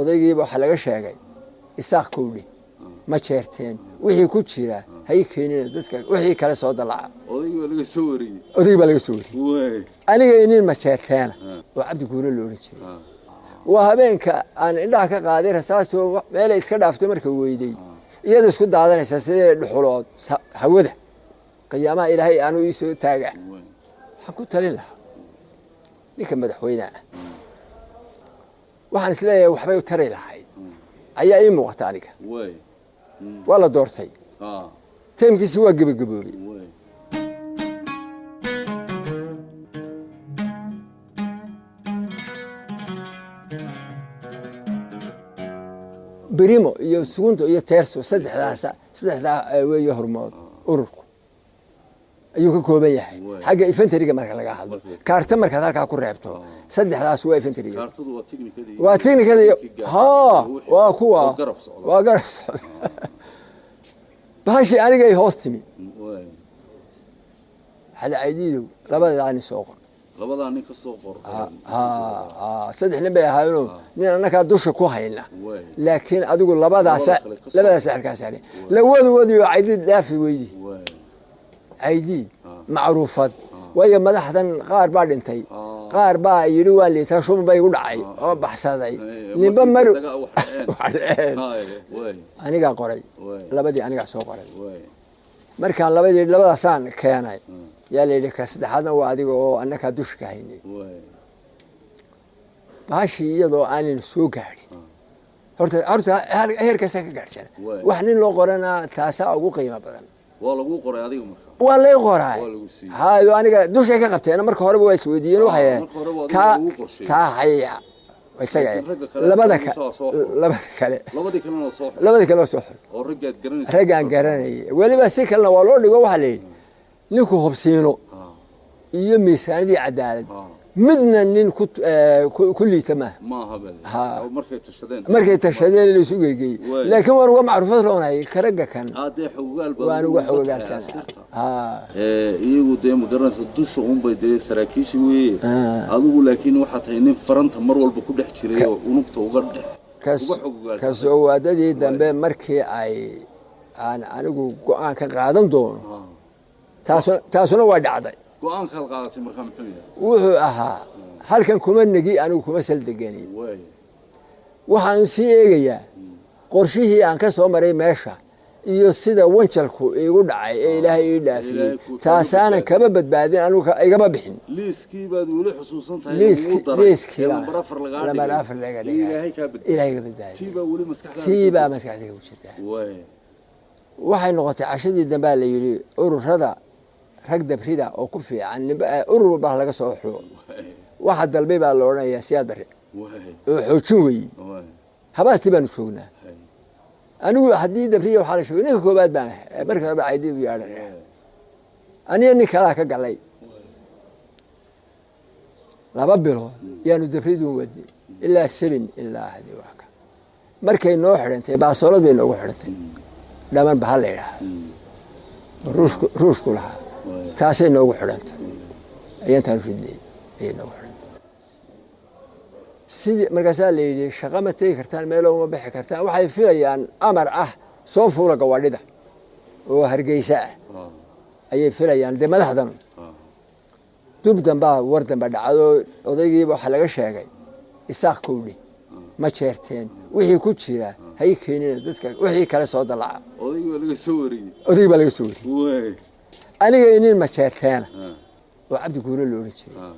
odaygiiba waxa laga sheegay isaaq kowdhe ma jeerteen wixii ku jira hay keenina dadka wixii kale soo dalaca odaygiiba laga soo wariyay odaygiiba laga soo wariyay aniga ineen ma jeerteen oo cabdi guure loo oran jiray waa habeenka aan indhaha ka qaaday rasaastoo meel iska dhaafto marka weeyday iyada isku daadanaysa sidee dhuxulood hawada qiyaamaha ilaahay aanu ii soo taaga waxaan ku talin lahaa ninka madaxweynaha waxaan isleeyahay waxbay u tari lahayd ayaa ii muuqata aniga waa la doortay teemkiisi waa gebagaboobay بريمو iyo sugunto iyo teerso saddexdaa weeyo hormood ururku ayuu ka kooban yahay xagga infantryga marka laga hadlo kaarta marka halka ku reebto saddexdaas waa infantryga kaartadu waa technically waa kuwa waa garab socda baashi aniga ay hoostimi hal aidido labada aan soo qor labada nin ka soo qor saddex nin bay ahaayeen nin anaka dusha ku hayna laakiin adigu labadaas halkaas yani lawadu wadiyo aidid dhaafi weeydi aidid macruufad way madaxdan qaar baa dhintay qaar baa yiri waa liita shub bay u dhacay oo baxsaday ninba mar aniga qoray labadii aniga soo qoray markaan labadaasaan keenay yaa leeyahay ka saddexaadna waa adiga oo annaka dushka haynay baashi iyadoo aanin soo gaarin horta heerkaas ka gaarsan wax nin loo qorana taasa ugu qiimo badan waa lagu qoray adiga marka waa la qoray haayo aniga dusha ka qabteen marka horeba way isweydiiyeen waxay ta haya isaga labada kale soo oo raggaan garanay waliba si kale waa loo dhigo waxa leeyahay ninku hubsiino iyo miisaanadii cadaalad midna nin ku liitama ma markay tashadeen inuu isu geeyay laakiin war uga macruufad loonahay karaga kan waan uga xogaalsan iyagu de magaranaysa dusha bay de saraakiishi weeye adigu laakiin waxa tahay nin faranta mar walba ku dhex jiray oo unugta uga dhex ka soo waadadii dambe markii ay aan anigu go'aan ka qaadan doono taasuna waa dhacday go'aan ka qaadatay markaa muxuu yahay wuxuu ahaa halkan kuma nagi anigu kuma saldeganin waxaan sii eegayaa qorshihii aan ka soo maray meesha iyo sida wanjalku igu dhacay ee ilaahay ii dhaafiyay taasaana kaba badbaadin anigu igaba bixin liiskii baad wali xusuusan tahay liiskii lama afar laga dhigay ilaahay ka badbaadin tiiba maskaxdayga ku jirta waxay noqotay cashadii dambe la yiri ururada rag dabrida oo ku fiican urur baa laga soo xulo waxa dalbay baa loo oranayaa siyaad bari oo xoojin weey habaasti baan joognaa anigu hadii dabriyo waxa la sheegay ninka koobaad baan markaa baa aydi u yaaray aniga nin kala ka galay laba bilood yaanu dabridu wadi ilaa 7 ilaa hadi waxa markay noo xirantay baasolad bay noogu xirantay dhaman baa la yiraahdaa ruushku lahaa taasay noogu xirantay ayantaan fiday ay noogu xirantay sidii markaas la yiri shaqo ma tagi kartaan meel uma bixi kartaan waxay filayaan amar ah soo fuula gawadhida oo hargeysa ayay filayaan de madaxdan dubdan baa wardan baa dhacdo odaygiiba waxa laga sheegay isaaq kowdhe ma jeerteen wixii ku jira hay keenina dadka wixii kale soo dalaca odaygiiba laga soo wariyay aniga ineen ma jeerteen oo cabdi guure loo oran jiray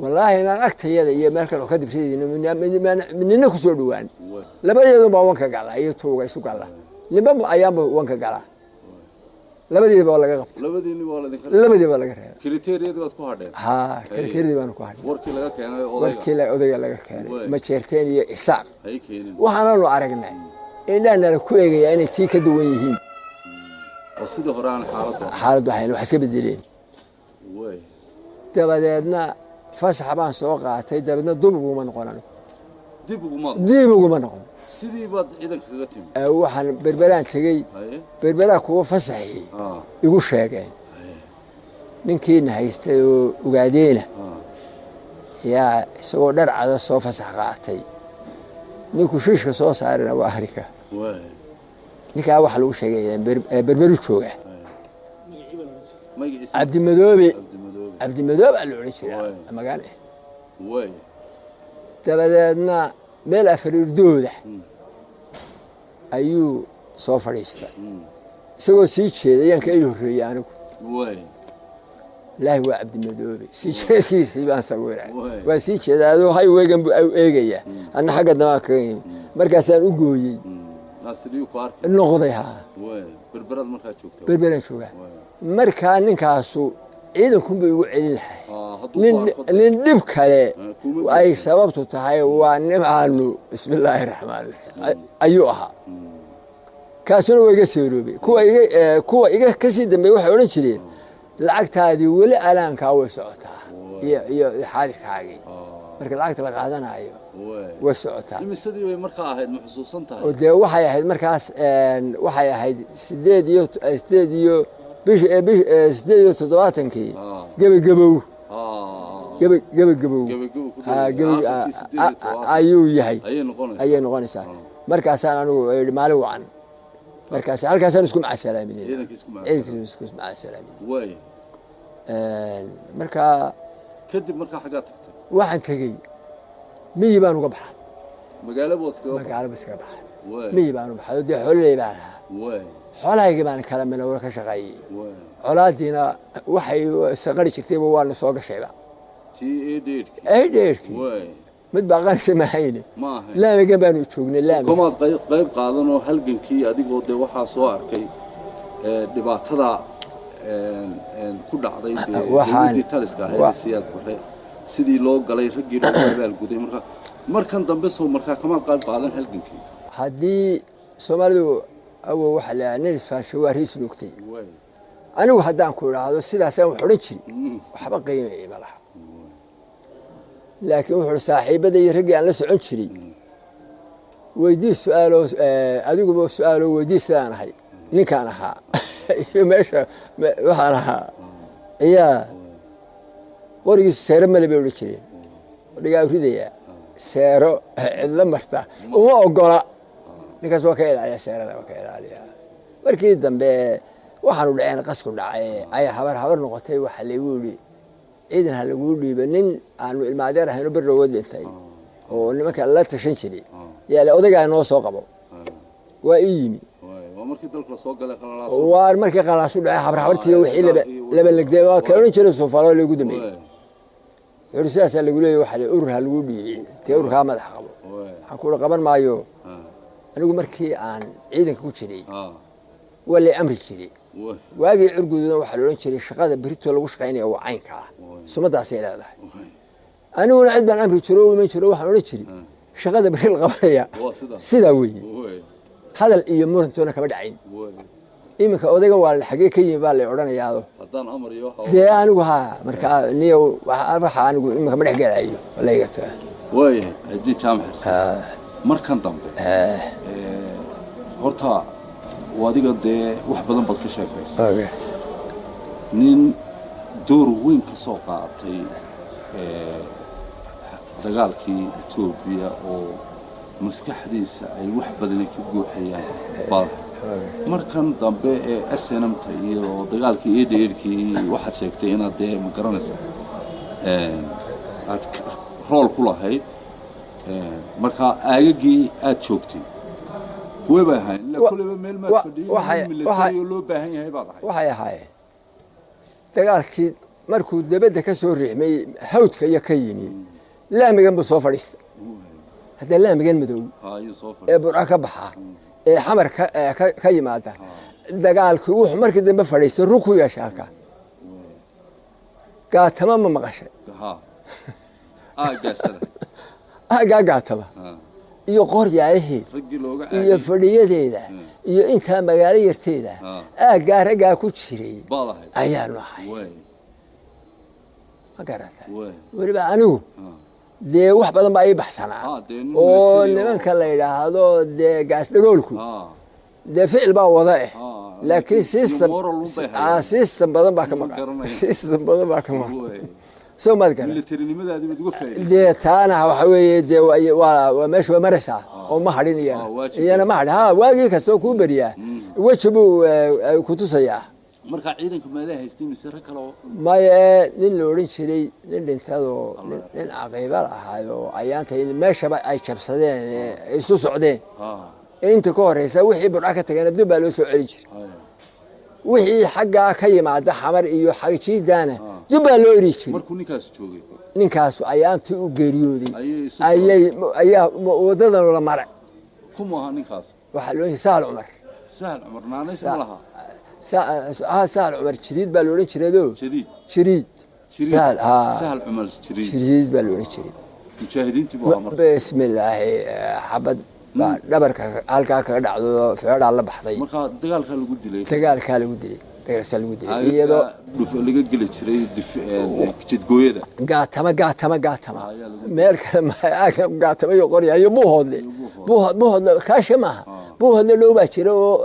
والله أنا أكتياد يا مالك الأخذ بسيدي من نكسر دوان لما يدوم وانك قالا يتوقع يسوق قالا لما أيام وانك قالا لما يدي بالله قفت لما يدي بالله قفت كريتيريا ده بتكون هذا ها كريتيريا ده بتكون هذا وركي لقى كأنه وركي لا أودي لقى كأنه ما شرتين يساق وحنا لو عرقنا إن أنا الكوية يعني تيك دوينهم وصيده هران حالته حين وحسب الدليل تبادلنا فسح بان سوق قاعتي دبنا دبغuma noqonano dibuguma noqon sidii baad ciidan kaga timi waxaan berberaan tagay berberaa kuwa fasaxay igu sheegeen ninkiina haystay oo ugaadeyna yaa isagoo dhar cad soo fasax qaatay ninku shiishka soo saarana waa harika ninkaa waxa lagu sheegay berberu jooga cabdimadoobe cabdimadoobe la oran jiray magaane dabadeedna meel afariirdooda ayuu soo fadhiistay isagoo sii jeeday ayaan ka ilo horreeyay anigu ilaahi waa cabdimadoobe sii jeedkiisii baan sawiray waa sii jeedaa adoo highwaygan buu eegaya anna xagga damaa kaga yimi markaasaan u gooyey noqday haa berberaan joogaa markaa ninkaasu ciidankunbay igu celin lahay nin dhib kale ay sababtu tahay waa nimaanu bismillaahi raxmaan raxiim ayuu ahaa kaasuna waa iga seeroobay kuwa iga ka sii dambeeyey waxay odhan jireen lacagtaadii weli alaankaa way socotaa iyo xaadirkaagii marka lacagta la qaadanayo way socotaa imisadii way markaa ahayd ma xusuusan tahay oo dee waxay ahayd markaas waxay ahayd 8 iyo 87 gabagabow ayuu yahay ayay noqonaysaa markaasaan anigu maalin wacan markaas halkaasaan isku macasalaamin ciidankiisku macasalaamin marka kadib markaa xaggaa tagtay waxaan tagay miyi baan uga baxay magaalo iskaga baxay miyi baan u baxay dee xoololey baan ahaa xoolahaygii baan kala minowra ka shaqeeyey colaadiina waxay saqari jirtayba waana soo gashayba eedheedhkii mid baa qaanisa mahayne laamigan baanu joognay laamiga kumaad qayb qaadan oo halgankii adigoo dee waxaa soo arkay dhibaatada ku dhacday dowladdii taliska ahayd siyaad bare sidii loo galay raggii loo abaalguday markan dambe soo markaa kamaad qayb qaadan halgankii haddii soomaalidu awow waxa la nin faasho waa riis nuugtay anigu haddaan ku idhaahdo sidaasaan wax odhan jiri waxba qiimeeyey ma laha laakiin wuxuu saaxiibada iyo raggii aan la socon jiray weydii su'aalo adiguba su'aalo weydii sidaan ahay ninkaan ahaa iyo meesha waxaan ahaa ayaa qorigiisa seero male bay odhan jireen odhigaa ridaya seero cidla marta uma ogola ninkaas waa ka ilaaliya seerada waa ka ilaaliya markii dambe waxaanu dhaceen qasku dhacay ay habar noqotay waxa lagu yiri ciidan ha lagu dhiibo nin aanu ilmaadeer ahayno barrood dhintay oo nimanka la tashan jiray yaale odagaa noo soo qabo waa yimi waa markii dalka soo galay qalaas waa markii qalaas u dhacay habartii wixii laba lagday waa ka oran jiray Soomaaliya lagu dambeeyay ursiyaas lagu leeyahay waxa urur ha lagu dhiibay tii ururka madax qabo waxaan ku qaban maayo anigu markii aan ciidanka ku jiray wali amri jiray waagii urguduna waxa loo oran jiray shaqada berito lagu shaqeynayo waa caynka ah sumadaas ay leedahay aniguna cid baan amri jiro ma jiro waxaan oran jiray shaqada beril qabanaya sida weeye hadal iyo murantoona kama dhacayn iminka odayga waa xagee ka yimid baa la oranayaa hadaan amar iyo dee anigu marka niyo waxa anigu iminka ma dhexgalayo walayga taa way hadii jaamacad markan dambe horta wadiga dee wax badan bad ka sheekaysaa nin door weyn ka soo qaatay dagaalkii Itoobiya oo maskaxdiisa ay wax badan ka gooxayaan bal markan dambe SNMta iyo dagaalkii EDRkii waxa sheegtay inaad dee ma garanaysa aad rool ku lahayd marka aagagii aad joogtay kuwaba ahayn la kulaba meel ma fadhiyo loo baahan yahay baad ahayd waxay ahaayeen dagaalkii markuu dabada ka soo riixmay hawdka iyo ka yimi laamigan buu soo fadhiistay hadda laamigan madow ee burca ka baxa ee xamar ka yimaada dagaalkii wuxuu markii dambe fadhiistay ruku yeeshay halka gaatama ma maqashay gaatama iyo qoryaalaheed iyo fadhiyadeeda iyo intaa magaalo yarteeda gaaragaa ku jiray ayaanu ahay ma garata weliba anigu dee wax badan baa ii baxsanaa oo nimanka la yidhaahdo dee gaas dhagoolku dee ficil baa wada laakiin system badan baa ka maqan سو ما ذكر اللي ترى لماذا هذه بتقول فايدة دي تانا وحوي دي ومش ومرسا وما حدين يعني أنا ما حد ها واجي كسو كوبريا وشبو كتوسيا marka ciidanka meelaha haysteen mise rag kale ma nin la oran jiray nin dhintado nin aqayba ahaayo ayaanta in meeshaba ay jabsadeen isu socdeen inta ka horeysa wixii burca ka tagana dib baa loo soo celin jiray wixii xagga ka yimaada xamar iyo xaqiijiidana dib baa loo iri jiray markuu ninkaas ayaanta u geeriyooday ayaa wadadan la maray kuma ninkaas waxa loo Sahal Umar naanay salaha سهل عمر شديد بالولين شريدو شريد سهل سهل عمر شديد بالولين شريد مشاهدين تبغى عمر بسم الله حبد دبرك halka ka dhacdo feedha la baxday marka dagaalka lagu dilay dagaalka lagu dilay iyadoo dhuf laga gali jiray jidgooyada gaatama meel kale ma gaatama iyo qorya iyo buuhoodle kaashama buuhoodle loo baa jiro oo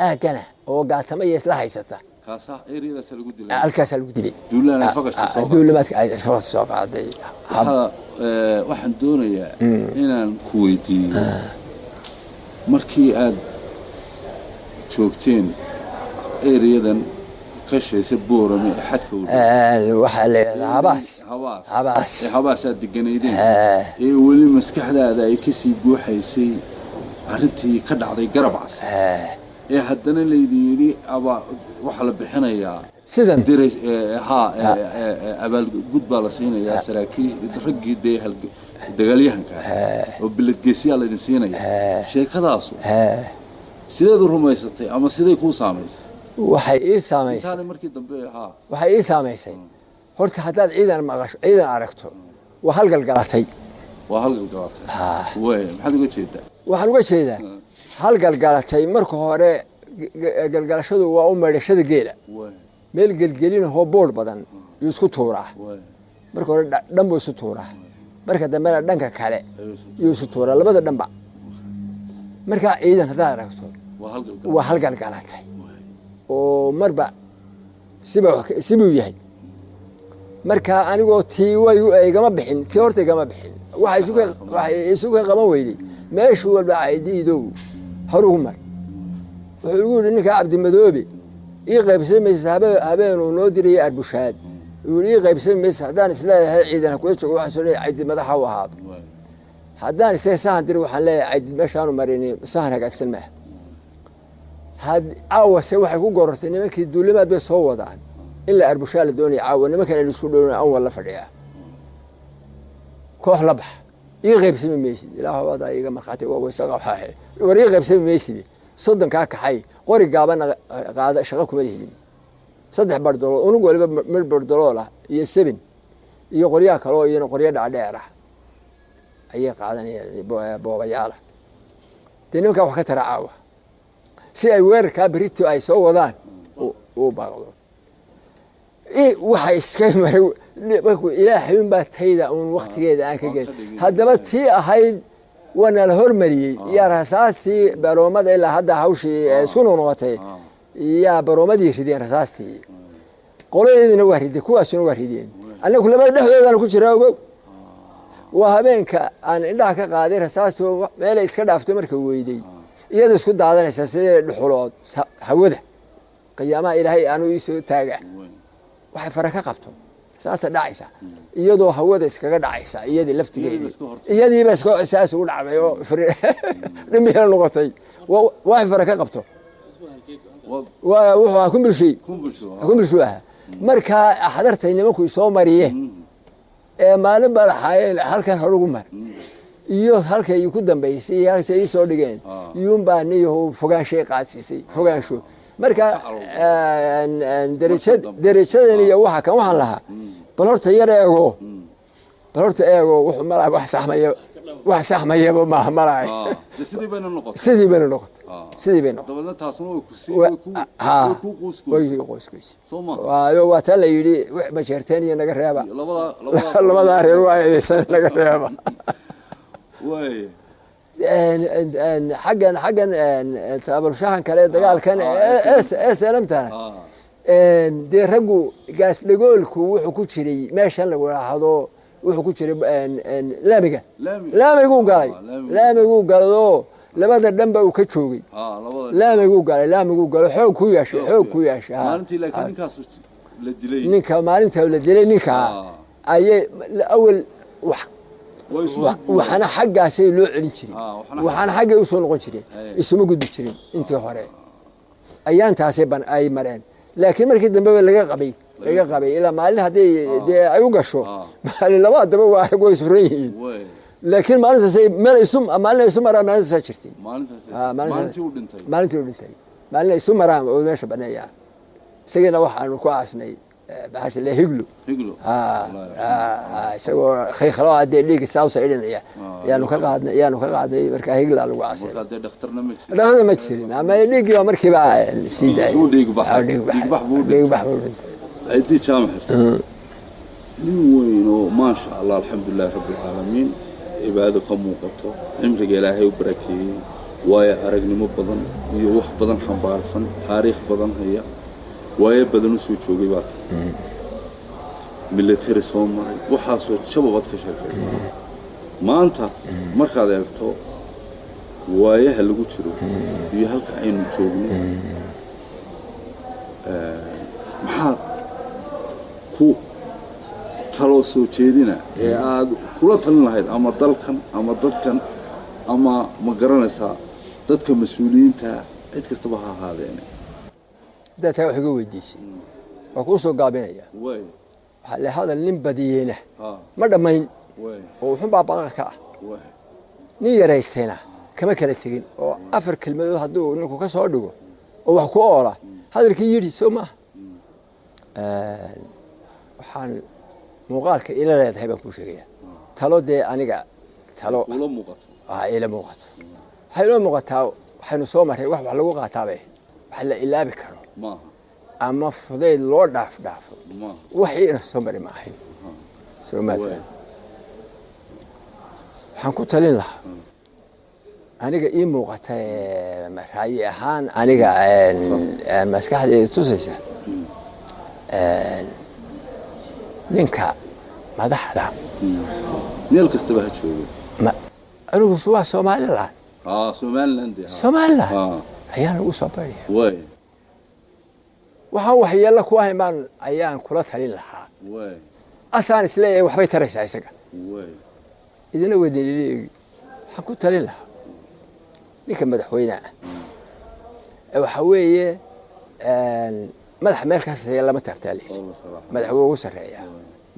aagana oo gaatama iyo isla haysata kaasa eeriyadaas lagu dilay halkaas lagu dilay duulana faqashta duulamaadka ay faqashta soo qaaday waxaan doonayaa inaan ku weydiiyo markii aad joogteen eeriyadan ka sheesay boorame xadka waxa la yiraahdaa habaas aad deganeydeen weli maskaxdaada ay ka sii guuxaysay arrintii ka dhacday Garabcas haddana leedin yiri aba waxa la bixinayaa sidan diray abaal gud baa la siinayaa saraakiil raggii dagaalyahanka oo biladgeesiya la idin siinayaa sheekadaas sideed u rumaysatay ama sidee ku saameysay waxay ii saameysay markii dambe waxay ii saameysay horta hadaad ciidan aragto waa halgal galatay way maxaad uga jeedaa waxaan uga jeedaa halgal galatay marka hore galgalashadu waa u meedhashada geela meel gelgelin oo boor badan iyo isku tuuraa marka hore dhan buu isu tuuraa marka dambena dhanka kale iyo isu tuuraa labada dhanba marka ciidan hadaad aragto waa halgal galatay oo marba sibuu yahay marka anigoo tii way igama bixin tii horta igama bixin waxay isugu qaban weyday meeshu walba aydiidow horugu mar wuxuu ugu yiri ninka Cabdi Madoobe ii qaybsamaysa habeen uu noo diray arbushaad uu ii qaybsamaysa hadaan islaahay ciidan ku joogo waxa soo leeyahay ciid madaxa u ahaado hadaan isay sahan dir waxaan leeyahay ciid meeshaan u marinay sahan hagaagsan ma had awase waxay ku gorortay nimankii duulimaad bay soo wadaan illa arbushaad la doonay caawa nimankan ay isku dhowraan aan wala fadhiya koox la bax ii qaybsamaysa ilaahu wada iga marxaati waa waysaqa waxay war ii qaybsamaysa soddon ka kaxay qori gaaban qaada shaqo kuma leeyihiin saddex bardolo unug waliba mid bardolo iyo 7 iyo qoryaha kale oo iyana qoryo dhaadheer ayay qaadanayaan boobayaala tinka wax ka taraawa si ay weerarka berito ay soo wadaan oo baaqdo waxa iska maray ilaahay baa tayda uun waqtigeeda aan ka gelin haddaba tii ahayd wana la hormariyay ya rasaastii baroomada ilaa hadda hawshii isku noqotay ya baroomadii rideen rasaastii qoleedina waa rideen kuwaasuna waa rideen anagu laba dhexdoodana ku jira ogow waa habeenka aan indhaha ka qaaday rasaastii meel iska dhaafto marka weeyday iyada isku daadanaysa sidee dhuxulood hawada qiyaamaha ilaahay aanu ii soo taaga waxay fara ka qabto saasta dhacaysa iyadoo hawada iskaga dhacaysa iyadii laftigeedii iyadii baa iska asaas ugu dhacday oo dhimbiga noqotay waxay fara ka qabto wuxuu kumbulshu marka xadartay nimanku soo mariyeen maalin baa lahaayeen halkan horugu mar iyo halkay ku dambeysay halkay soo dhigeen iyuun baa niyo fogaanshay qaadsiisay fogaansho marka darajadan iyo waxa kan waxaan lahaa bal horta yar eego wuxuu malaa wax saxmaya ma malaay sidii bayna noqotay dabadna taasuna oo ku qoyskuus waayo waa tan la yiri wax ma jeerteen iyo naga reeba labada reer waa aysan naga reeba way حقا تابل شاهن كله دجال كان اسلمتها dee raggu gaas dhagoolku wuxuu ku jiray meeshan lagu raahdo wuxuu ku jiray laamiguu galay labada dhanba uu ka joogay laamiguu galo xoog ku yeeshay ninka maalinta la dilay ninka ayay awal waxana xaggaasay loo celin jiray waxana xaggay u soo noqon jireen isuma gudbi jirin intii hore ayaantaasay ay mareen laakiin markii dambe laga qabay ilaa maalin haddii ay u gasho maalin labadaba waa suran yihiin laakiin maalintaasay maalin isu maraan maalintaasa jirtay maalintii u dhintay maalin isu maraan oo meesha baneeyaa isagana waxaanu ku aasnay bahasha le higlo isagoo khaykhalo hadee dhiigga saawsa idhinaya yaanu ka qaadnay markaa higla lagu aasay dhakhtarna ma jirin ama dhiiggii baa markiiba sii daayay dhiigbax buu dhintay aydii jaamac nin weyn oo maasha allah alxamdulillahi rabbil caalamiin cibaado ka muuqato cimriga ilaahay u barakeeyey waayo aragnimo badan iyo wax badan xambaarsan taariikh badan haya waayo badan u soo joogay baad military soo maray waxaasoo jababad ka sheekaysay maanta markaad eegto waayaha lagu jiro iyo halka aynu joogno maxaad ku talo soo jeedina ee aad kula talin lahayd ama dalkan ama dadkan ama ma garanaysaa dadka mas'uuliyiinta cid kastaba ha ahaadeen dadka wax uga weydiisay waa ku soo gaabinaya waxa la hadal nin badiyena ma dhamayn oo wuxuu baabaa ka ah nin yareystayna kama kala tagin oo afar kelmadood hadduu ninku ka soo dhigo oo wax ku oola hadalkii yiri Soomaa waxaan muuqaalka ila leedahay baan ku sheegayaa talo dee aniga talo ula muuqato ila muuqato waxay ila muuqataa waxaanu soo maray wax lagu qaataabay wax la ilaabi karo ama fudeyd loo dhaafo waxayna soo maray ma ahayn Soomaa waxaan ku talin lahaa aniga ii muuqata raayi ahaan aniga maskaxdayda tusaysa ninka madaxda meel kastaba ha joogo anigu waa Soomaaliland Soomaaliland ayaan ugu soo baray waxaan waxyeello ku ahayn baan ayaan kula talin lahaa asaan isleeyahay waxbay taraysaa isaga idina weydiinayay waxaan ku talin lahaa ninka madaxweynaha waxa weeye madax meel ka sareeya lama taabtaale madaxweynuhu ugu sareeya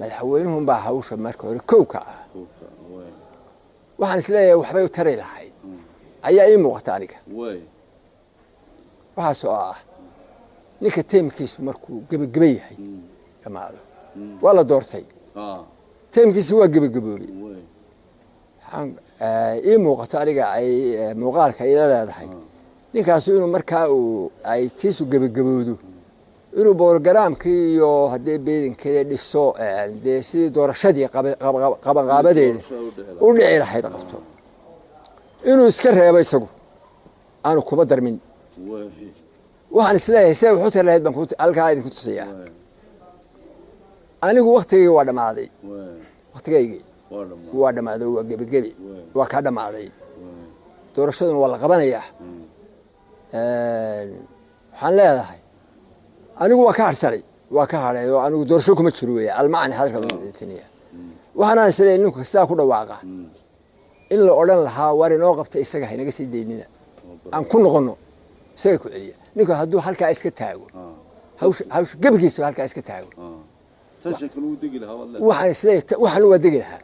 madaxweynuhu baa hawsha marka hore kowka ah waxaan isleeyahay waxbay u taray lahayd ayaa ii muuqata aniga waxa soo ah ninka teemkiisu markuu gabagaba yahay dhamaado waa la doortay teemkiisu waa gabagaboobay waxaan ii muuqato aniga ay muuqaalka ila leedahay ninkaas inuu markaa ay tiisu gabagaboodo inuu borogaraamkii iyo haddii beedankeeda dhiso dee sidii doorashadii qabanqaabadeeda u dhici lahayd qabto inuu iska reebo isagu aanu kuba darmin waxaan isleeyahay sida wuxuu tar lahayd baan halkaa idinku tusayaa anigu waktigayga waa dhammaaday waktigaygii waa dhammaaday waa gebigebi waa kaa dhammaaday doorashaduna waa la qabanayaa waxaan leedahay anigu waa ka harsanay waa ka hadhay oo anigu doorasho kuma jiro weeye almacni hadalka taniya waxaan isleeyahay ninku kastaa ku dhawaaqa in la odhan lahaa war inoo qabta isaga haynaga sii daynina aan ku noqono isaga ku celiya ninku hadduu halkaa iska taago hawsha gebigiisa halkaa iska taago waxaan isleeyahay waxaan waa degi lahaa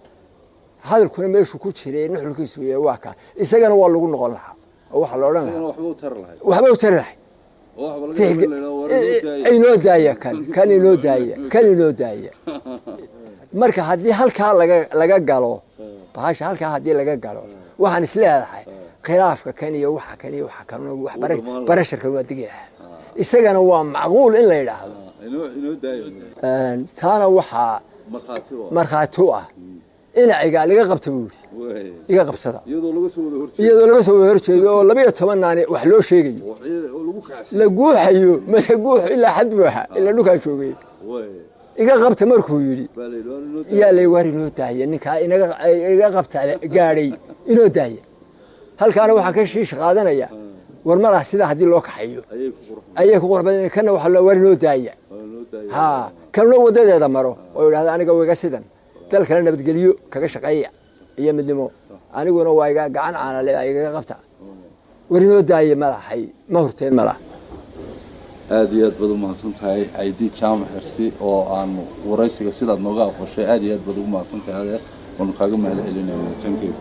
hadalkuna meeshu ku jiray nuxulkiisu weeye waa ka isagana waa lagu noqon lahaa oo waxa la odhan lahaa waxba u tari lahay inoo daaya kan inoo daaya marka haddii halkaa laga galo bahasha halkaa haddii laga galo waxaan isleedahay khilaafka kan iyo waxa kan iyo waxa kan wax barasharkan waa degi lahaa isagana waa macquul in la yidhaahdo taana waxaa markhaati u ah ina cigaal iga qabta buu way iga qabsada iyadoo laga soo wada horjeedo iyadoo laga soo wada horjeedo oo 12 naan wax loo sheegayo oo lagu kacay la guuxayo ma guux ilaa xad buuxa ilaa dhulka joogay way iga qabta markuu yiri yaa lay wari noo taayay ninka inaga iga qabta gaaray inoo taayay halkaana waxa ka shiish qaadanaya war ma laha sida hadii loo kaxayo ayay ku qurban kana waxa la wari noo taayay ha kan loo wadadeeda maro oo yiraahdo aniga wayga sidan dalkana nabadgeliyo kaga shaqeeya iyo midnimo aniguna waa iga gacan aan leeyahay iga qabta wari noo taayay ma lahay ma horteen ma laha aad iyo aad baad u mahadsantahay Aydii Jaamac Xirsi oo aan waraysiga sidaad nooga aqoonshay aad iyo aad baad ugu mahadsantahay waan kaaga mahadcelinayaa thank you